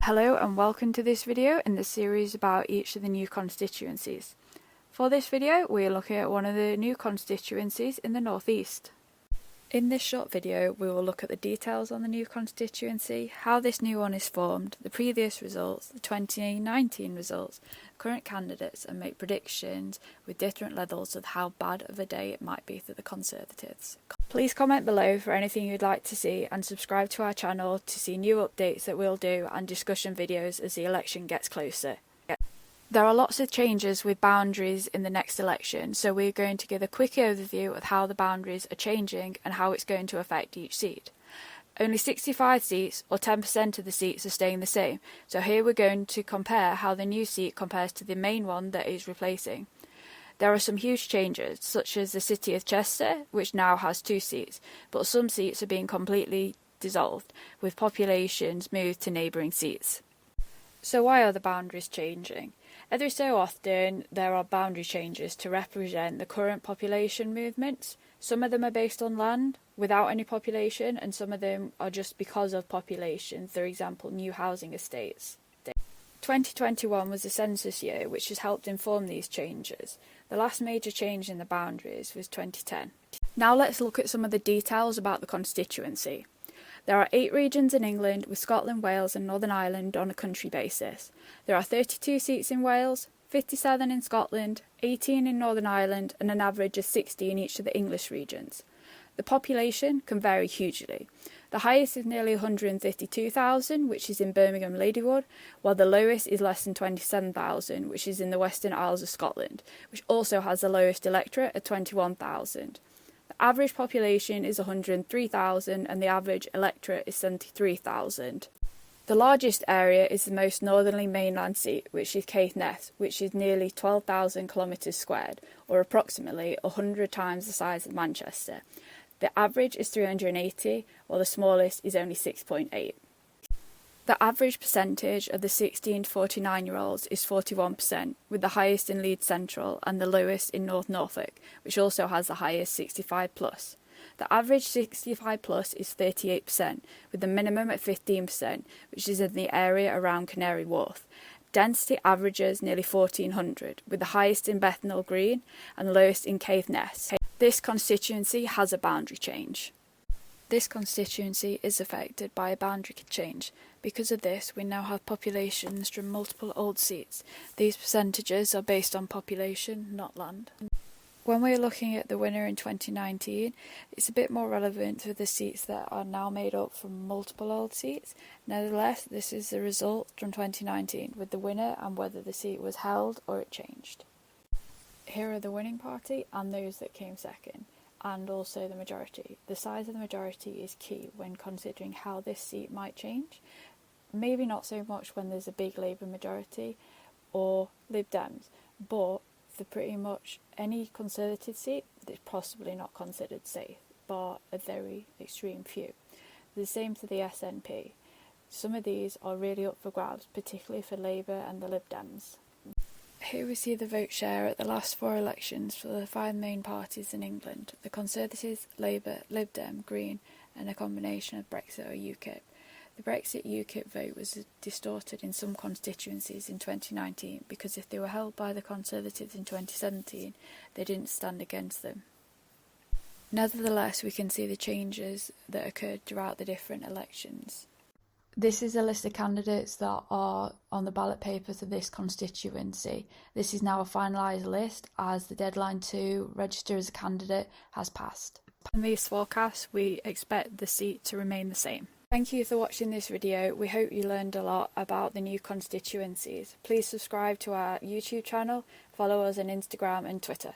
Hello and welcome to this video in the series about each of the new constituencies. For this video we are looking at one of the new constituencies in the North East. In this short video we will look at the details on the new constituency, how this new one is formed, the previous results, the 2019 results, current candidates, and make predictions with different levels of how bad of a day it might be for the Conservatives. Please comment below for anything you'd like to see and subscribe to our channel to see new updates that we'll do and discussion videos as the election gets closer. There are lots of changes with boundaries in the next election, so we're going to give a quick overview of how the boundaries are changing and how it's going to affect each seat. Only 65 seats, or 10% of the seats, are staying the same, so here we're going to compare how the new seat compares to the main one that is replacing. There are some huge changes, such as the City of Chester, which now has 2 seats, but some seats are being completely dissolved, with populations moved to neighbouring seats. So why are the boundaries changing? Every so often there are boundary changes to represent the current population movements. Some of them are based on land without any population, and some of them are just because of population, for example new housing estates. 2021 was the census year, which has helped inform these changes. The last major change in the boundaries was 2010. Now let's look at some of the details about the constituency. There are 8 regions in England, with Scotland, Wales and Northern Ireland on a country basis. There are 32 seats in Wales, 57 in Scotland, 18 in Northern Ireland and an average of 60 in each of the English regions. The population can vary hugely. The highest is nearly 152,000, which is in Birmingham Ladywood, while the lowest is less than 27,000, which is in the Western Isles of Scotland, which also has the lowest electorate at 21,000. The average population is 103,000 and the average electorate is 73,000. The largest area is the most northerly mainland seat, which is Caithness, which is nearly 12,000 kilometres squared, or approximately 100 times the size of Manchester. The average is 380, while the smallest is only 6.8. The average percentage of the 16 to 49-year-olds is 41%, with the highest in Leeds Central and the lowest in North Norfolk, which also has the highest 65+. The average 65+ is 38%, with the minimum at 15%, which is in the area around Canary Wharf. Density averages nearly 1,400, with the highest in Bethnal Green and the lowest in Caithness. This constituency has a boundary change. This constituency is affected by a boundary change. Because of this, we now have populations from multiple old seats. These percentages are based on population, not land. When we're looking at the winner in 2019, it's a bit more relevant to the seats that are now made up from multiple old seats. Nevertheless, this is the result from 2019, with the winner and whether the seat was held or it changed. Here are the winning party and those that came second, and also the majority. The size of the majority is key when considering how this seat might change. Maybe not so much when there's a big Labour majority or Lib Dems, but for pretty much any Conservative seat, it's possibly not considered safe, bar a very extreme few. The same for the SNP. Some of these are really up for grabs, particularly for Labour and the Lib Dems. Here we see the vote share at the last 4 elections for the 5 main parties in England: the Conservatives, Labour, Lib Dem, Green and a combination of Brexit or UKIP. The Brexit UKIP vote was distorted in some constituencies in 2019 because if they were held by the Conservatives in 2017, they didn't stand against them. Nevertheless, we can see the changes that occurred throughout the different elections. This is a list of candidates that are on the ballot paper for this constituency. This is now a finalised list as the deadline to register as a candidate has passed. In these forecasts, we expect the seat to remain the same. Thank you for watching this video. We hope you learned a lot about the new constituencies. Please subscribe to our YouTube channel, follow us on Instagram and Twitter.